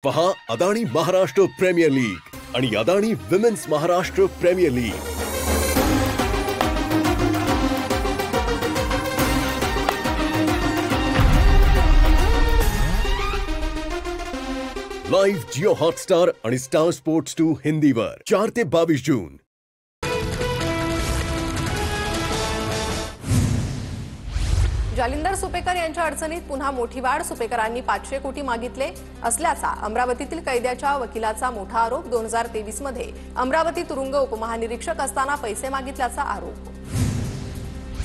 पहा Adani Maharashtra Premier League आणि Adani Women's Maharashtra Premier League. Live Jio Hotstar आणि स्टार स्पोर्ट्स 2 हिंदीवर 4 ते 22 जून। जालिंदर सुपेकर यांच्या अडचणीत पुन्हा मोठी वाढ। सुपेकरांनी 500 कोटी मागितले असल्याचा अमरावतीतील कैद्याच्या वकिलाचा मोठा आरोप। 2023 मध्ये अमरावती तुरुंग उपमहानिरीक्षक असताना पैसे मागितल्याचा आरोप।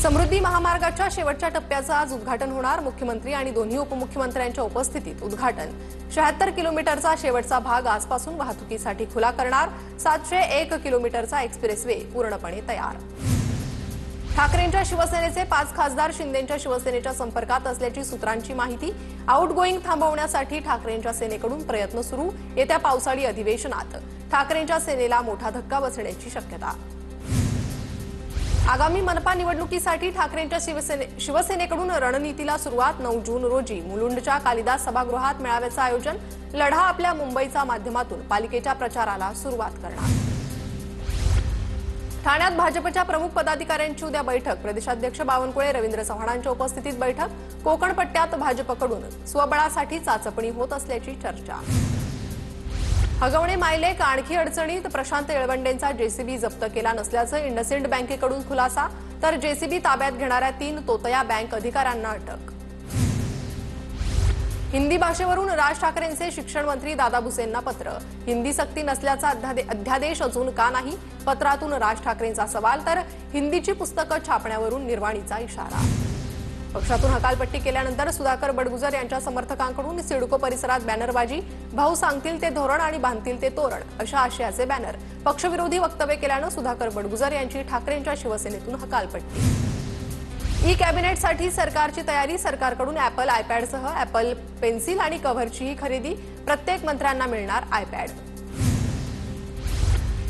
समृद्धी महामार्गाच्या शेवटच्या टप्प्याचं आज उद्घाटन होणार। मुख्यमंत्री आणि दोन्ही उपमुख्यमंत्र्यांच्या उपस्थितीत उद्घाटन। 76 किलोमीटरचा शेवटचा भाग आजपासून वाहतुकीसाठी खुला करणार। 701 किलोमीटरचा एक्सप्रेसवे पूर्णपणे तयार। ठाकरेंच्या शिवसेनेचे 5 खासदार शिंदेंच्या शिवसेनेच्या संपर्कात असल्याची सूत्रांची माहिती। आउटगोईंग थांबवण्यासाठी ठाकरेंच्या सेनेकडून प्रयत्न सुरू। येत्या पावसाळी अधिवेशनात ठाकरेंच्या सेनेला मोठा धक्का बसण्याची शक्यता। आगामी मनपा निवडणुकीसाठी ठाकरेंच्या शिवसेनेकडून रणनीतीला सुरुवात। 9 जून रोजी मुलुंडच्या कालिदास सभागृहात मेळाव्याचं आयोजन। लढा आपल्या मुंबईच्या माध्यमातून पालिकेच्या प्रचाराला सुरुवात करणार। ठाण्यात भाजपच्या प्रमुख पदाधिकाऱ्यांची उद्या बैठक। प्रदेशाध्यक्ष बावनकुळे रवींद्र चव्हाणांच्या उपस्थितीत बैठक। कोकण पट्ट्यात भाजपकडून स्वबळासाठी चाचपणी होत असल्याची चर्चा। हगवणे मायलेक आणखी अडचणीत। प्रशांत येळवंडेंचा जेसीबी जप्त केला नसल्याचं इंडसइंड बँकेकडून खुलासा। तर जेसीबी ताब्यात घेणाऱ्या 3 तोतया बँक अधिकाऱ्यांना अटक। हिंदी भाषेवरून राज ठाकरेंचे शिक्षण मंत्री दादा भुसेंना पत्र। हिंदी सक्ती नसल्याचा अध्यादेश अजून का नाही? पत्रातून राज ठाकरेंचा सवाल। तर हिंदीची पुस्तकं छापण्यावरून निर्वाणीचा इशारा। पक्षातून हकालपट्टी केल्यानंतर सुधाकर बडगुजर यांच्या समर्थकांकडून सिडको परिसरात बॅनरबाजी। भाऊ सांगतील ते धोरण आणि बांधतील ते तोरण अशा आशयाचे बॅनर। पक्षविरोधी वक्तव्य केल्यानं सुधाकर बडगुजर यांची ठाकरेंच्या शिवसेनेतून हकालपट्टी। ई कॅबिनेटसाठी सरकारची तयारी। सरकारकडून ॲपल आयपॅडसह ॲपल पेन्सिल आणि कव्हरचीही खरेदी। प्रत्येक मंत्र्यांना मिळणार आयपॅड।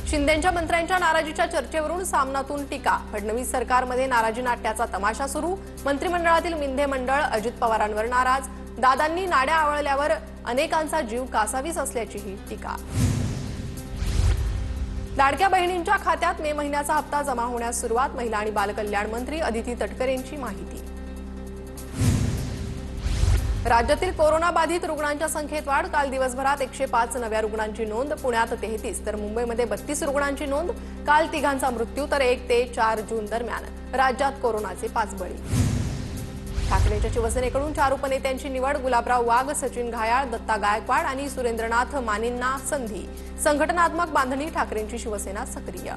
शिंदेंच्या मंत्र्यांच्या नाराजीच्या चर्चेवरून सामनातून टीका। फडणवीस सरकारमध्ये नाराजी नाट्याचा तमाशा सुरू। मंत्रिमंडळातील मिंधे मंडळ अजित पवारांवर नाराज। दादांनी नाड्या आवळल्यावर अनेकांचा जीव कासावीस असल्याचीही टीका। लाडक्या बहिणींच्या खात्यात मे महिन्याचा हप्ता जमा होण्यास सुरुवात। महिला आणि बालकल्याण मंत्री अदिती तटकरेंची माहिती। राज्यातील कोरोना बाधित रुग्णांच्या संख्येत वाढ। काल दिवसभरात 105 नव्या रुग्णांची नोंद। पुण्यात 33 तर मुंबईमध्ये 32 रुग्णांची नोंद। काल 3घांचा मृत्यू। तर 1 ते 4 जून दरम्यान राज्यात कोरोनाचे 5 बळी। ठाकरेंच्या शिवसेनेकडून 4 उपनेत्यांची निवड। गुलाबराव वाघ, सचिन घायाळ, दत्ता गायकवाड आणि सुरेंद्रनाथ मानेंना संधी। संघटनात्मक बांधणी। ठाकरेंची शिवसेना सक्रिय।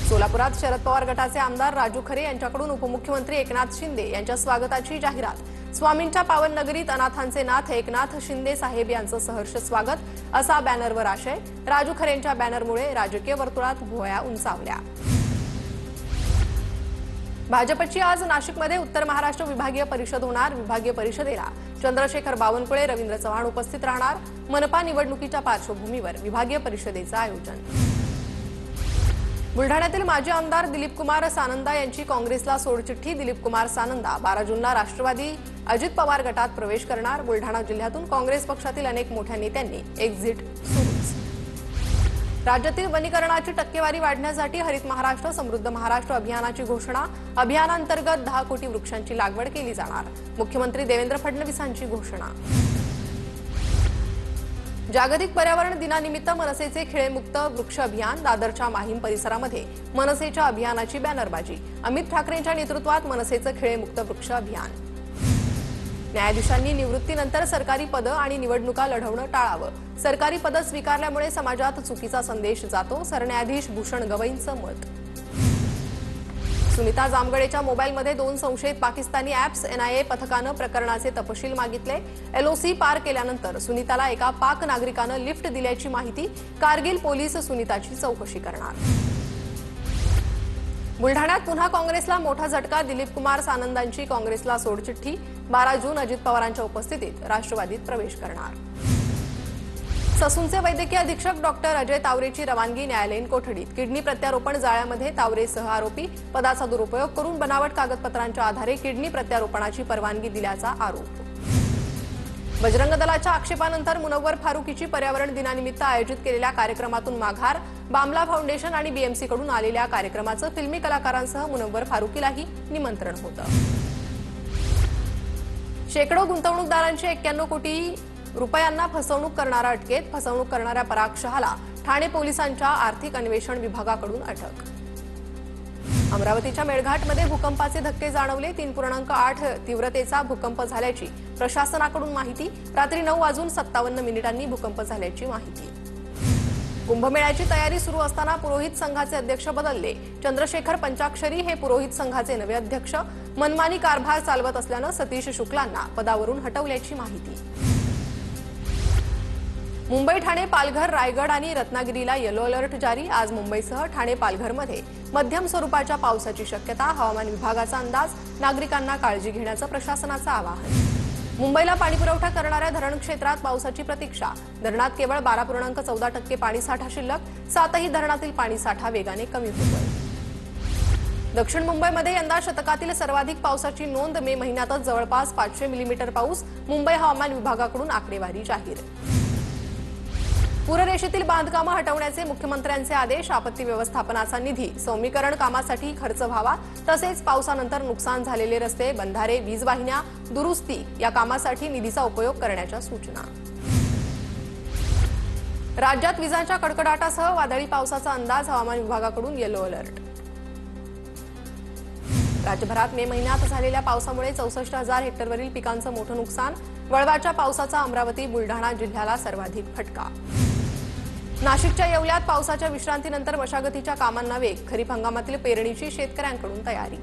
सोलापुरात शरद पवार गटाचे आमदार राजू खरे यांच्याकडून उपमुख्यमंत्री एकनाथ शिंदे यांच्या स्वागताची जाहिरात। स्वामींच्या पावन नगरीत अनाथांचे नाथ एकनाथ शिंदे साहेब यांचं सहर्ष स्वागत असा बॅनरवर आशय। राजू खरेंच्या बॅनरमुळे राजकीय वर्तुळात भुवया उंचावल्या। भाजपची आज नाशिकमध्ये उत्तर महाराष्ट्र विभागीय परिषद होणार। विभागीय परिषदेला चंद्रशेखर बावनकुळे, रवींद्र चव्हाण उपस्थित राहणार। मनपा निवडणुकीच्या पार्श्वभूमीवर विभागीय परिषदेचं आयोजन। बुलढाण्यातील माजी आमदार दिलीप कुमार सानंदा यांची काँग्रेसला सोडचिठ्ठी। दिलीप कुमार सानंदा 12 जूनला राष्ट्रवादी अजित पवार गटात प्रवेश करणार। बुलढाणा जिल्ह्यातून काँग्रेस पक्षातील अनेक मोठ्या नेत्यांनी एक्झिट सुरूच। राज्यातील वनीकरणाची टक्केवारी वाढण्यासाठी हरित महाराष्ट्र समृद्ध महाराष्ट्र अभियानाची घोषणा। अभियानांतर्गत 10 कोटी वृक्षांची लागवड केली जाणार। मुख्यमंत्री देवेंद्र फडणवीसांची घोषणा। जागतिक पर्यावरण दिनानिमित्त मनसेचे खिळेमुक्त वृक्ष अभियान। दादरच्या माहीम परिसरामध्ये मनसेच्या अभियानाची बॅनरबाजी। अमित ठाकरेंच्या नेतृत्वात मनसेचं खिळेमुक्त वृक्ष अभियान। न्यायाधीशांनी निवृत्तीनंतर सरकारी पदं आणि निवडणुका लढवणं टाळावं। सरकारी पदं स्वीकारल्यामुळे समाजात चुकीचा संदेश जातो। सरन्यायाधीश भूषण गवईंचं मत। सुनीता जामगडेच्या मोबाईलमध्ये 2 संशयित पाकिस्तानी ॲप्स। एनआयए पथकानं प्रकरणाचे तपशील मागितले। एलओसी पार केल्यानंतर सुनीताला एका पाक नागरिकानं लिफ्ट दिल्याची माहिती। कारगिल पोलीस सुनीताची चौकशी करणार। बुलढाण्यात पुन्हा काँग्रेसला मोठा झटका। दिलीप कुमार सानंदांची काँग्रेसला सोडचिठ्ठी। 12 जून अजित पवारांच्या उपस्थितीत राष्ट्रवादीत प्रवेश करणार। ससूनचे वैद्यकीय अधीक्षक डॉक्टर अजय तावरेची रवानगी न्यायालयीन कोठडीत। किडनी प्रत्यारोपण जाळ्यामध्ये तावरेसह आरोपी। पदाचा दुरुपयोग करून बनावट कागदपत्रांच्या आधारे किडनी प्रत्यारोपणाची परवानगी दिल्याचा आरोप। बजरंग दलाच्या आक्षेपानंतर मुनव्वर फारुकीची पर्यावरण दिनानिमित्त आयोजित केलेल्या कार्यक्रमातून माघार. बामला फाउंडेशन आणि बीएमसी कडून आलेल्या कार्यक्रमाचं फिल्मी कलाकारांसह मुनव्वर फारुकीलाही निमंत्रण होतं. शेकडो गुंतवणूकदारांची 91 कोटी रुपयांना फसवणूक करणारा अटकेत. फसवणूक करणाऱ्या पराग शहाला ठाणे पोलिसांच्या आर्थिक अन्वेषण विभागाकडून अटक. अमरावतीच्या मेळघाटमध्ये भूकंपाचे धक्के जाणवले. 3.8 तीव्रतेचा भूकंप झाल्याची प्रशासनाकडून माहिती. रात्री 9:57 भूकंप झाल्याची माहिती. कुंभमेळ्याची तयारी सुरू असताना पुरोहित संघाचे अध्यक्ष बदलले. चंद्रशेखर पंचाक्षरी हे पुरोहित संघाचे नवे अध्यक्ष. मनमानी कारभार चालवत असल्यानं सतीश शुक्लांना पदावरून हटवल्याची माहिती. मुंबई, ठाणे, पालघर, रायगड आणि रत्नागिरीला येलो अलर्ट जारी. आज मुंबईसह ठाणे, पालघरमध्ये मध्यम स्वरूपाच्या पावसाची शक्यता. हवामान विभागाचा अंदाज. नागरिकांना काळजी घेण्याचं प्रशासनाचं आवाहन. मुंबईला पाणीपुरवठा करणाऱ्या धरण क्षेत्रात पावसाची प्रतीक्षा. धरणात केवळ 12.14% पाणीसाठा शिल्लक. 7ही धरणातील पाणीसाठा वेगाने कमी होतोय. दक्षिण मुंबईमध्ये यंदा शतकातील सर्वाधिक पावसाची नोंद. मे महिन्यातच जवळपास 500 मिलीमीटर पाऊस. मुंबई हवामान विभागाकडून आकडेवारी जाहीर. पूररेषेतील बांधकामं हटवण्याचे मुख्यमंत्र्यांचे आदेश. आपत्ती व्यवस्थापनाचा निधी सौम्यीकरण कामासाठी खर्च व्हावा. तसेच पावसानंतर नुकसान झालेले रस्ते, बंधारे, वीज वाहिन्या दुरुस्ती या कामासाठी निधीचा उपयोग करण्याच्या सूचना. राज्यात विजांच्या कडकडाटासह वादळी पावसाचा अंदाज. हवामान विभागाकडून येलो अलर्ट. राज्यभरात मे महिन्यात झालेल्या पावसामुळे 64,000 हेक्टरवरील पिकांचं मोठं नुकसान. वळवाच्या पावसाचा अमरावती, बुलढाणा जिल्ह्याला सर्वाधिक फटका. नाशिकच्या येवल्यात पावसाच्या विश्रांतीनंतर मशागतीच्या कामांना वेग. खरीप हंगामातील पेरणीची शेतकऱ्यांकडून तयारी.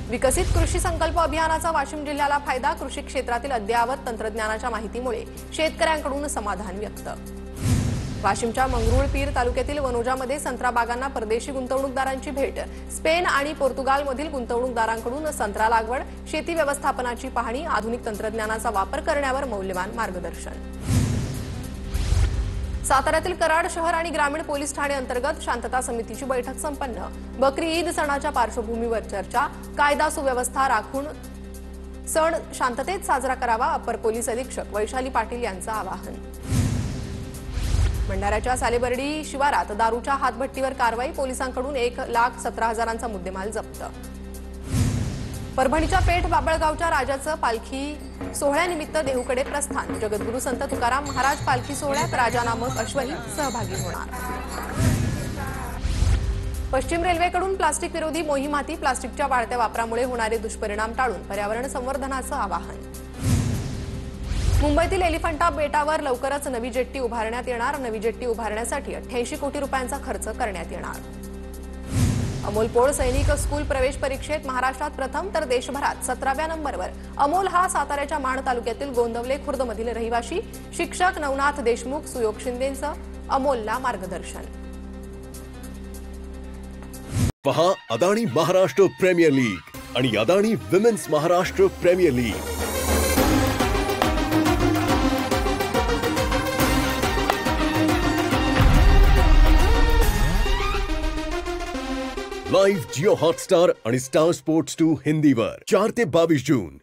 विकसित कृषी संकल्प अभियानाचा वाशिम जिल्ह्याला फायदा. कृषी क्षेत्रातील अद्ययावत तंत्रज्ञानाच्या माहितीमुळे शेतकऱ्यांकडून समाधान व्यक्त. वाशिमच्या मंगरुळपीर तालुक्यातील वनोजामध्ये संत्रा बागांना परदेशी गुंतवणूकदारांची भेट. स्पेन आणि पोर्तुगालमधील गुंतवणूकदारांकडून संत्रा लागवड, शेती व्यवस्थापनाची पाहणी, आधुनिक तंत्रज्ञानाचा वापर करण्यावर मौल्यवान मार्गदर्शन. साताऱ्यातील कराड शहर आणि ग्रामीण पोलीस ठाणे अंतर्गत शांतता समितीची बैठक संपन्न. बकरी ईद सणाच्या पार्श्वभूमीवर चर्चा. कायदा सुव्यवस्था राखून सण शांततेत साजरा करावा. अपर पोलीस अधीक्षक वैशाली पाटील यांचं आवाहन. भंडाऱ्याच्या सालेबर्डी शिवारात दारूच्या हातभट्टीवर कारवाई. पोलिसांकडून 1,17,000चा मुद्देमाल जप्त. परभणीच्या पेठ बाबळगावच्या राजाचं पालखी सोहळ्यानिमित्त देहूकडे प्रस्थान. जगद्गुरू संत तुकाराम महाराज पालखी सोहळ्यात राजा नामक अश्वही सहभागी होणार. पश्चिम रेल्वेकडून प्लास्टिक विरोधी मोहीम हाती. प्लास्टिकच्या वाढत्या वापरामुळे होणारे दुष्परिणाम टाळून पर्यावरण संवर्धनाचं आवाहन. मुंबईतील एलिफंटा बेटावर लवकरच नवी जेट्टी उभारण्यात येणार. नवी जेट्टी उभारण्यासाठी 88 कोटी रुपयांचा खर्च करण्यात येणार. अमोल पोळ सैनिक स्कूल प्रवेश परीक्षेत महाराष्ट्रात प्रथम तर देशभरात 17व्या नंबरवर. अमोल हा साताऱ्याच्या माण तालुक्यातील गोंदवले खुर्दमधील रहिवाशी. शिक्षक नवनाथ देशमुख, सुयोग शिंदेंचं अमोलला मार्गदर्शन. पहा अदानी महाराष्ट्र प्रीमियर लीग आणि Adani Women's Maharashtra Premier League. Live Jio Hotstar आणि स्टार स्पोर्ट्स 2 हिंदीवर 4 ते 22 जून.